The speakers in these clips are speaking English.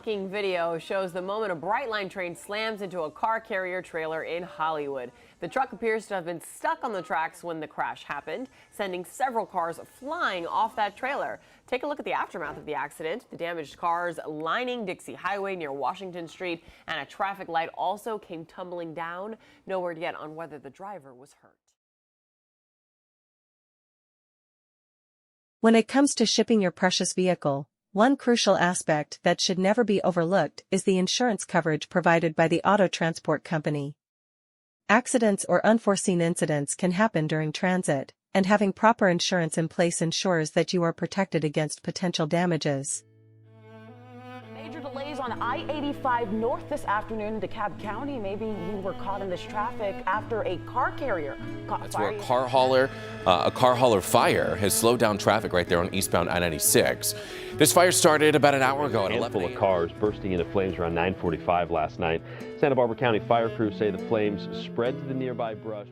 shocking video shows the moment a Brightline train slams into a car carrier trailer in Hollywood. The truck appears to have been stuck on the tracks when the crash happened, sending several cars flying off that trailer. Take a look at the aftermath of the accident. The damaged cars lining Dixie Highway near Washington Street, and a traffic light also came tumbling down. No word yet on whether the driver was hurt. When it comes to shipping your precious vehicle, one crucial aspect that should never be overlooked is the insurance coverage provided by the auto transport company. Accidents or unforeseen incidents can happen during transit, and having proper insurance in place ensures that you are protected against potential damages. Major delays on I-85 north this afternoon in DeKalb County. Maybe you were caught in this traffic after a car carrier caught fire. That's where a car hauler fire has slowed down traffic right there on eastbound I-96. This fire started about an hour ago at 11 a.m. A handful of cars bursting into flames around 9:45 last night. Santa Barbara County fire crews say the flames spread to the nearby brush.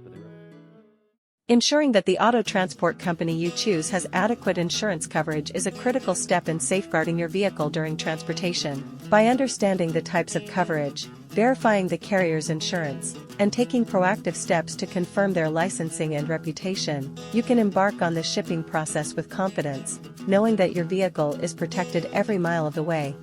Ensuring that the auto transport company you choose has adequate insurance coverage is a critical step in safeguarding your vehicle during transportation. By understanding the types of coverage, verifying the carrier's insurance, and taking proactive steps to confirm their licensing and reputation, you can embark on the shipping process with confidence, knowing that your vehicle is protected every mile of the way.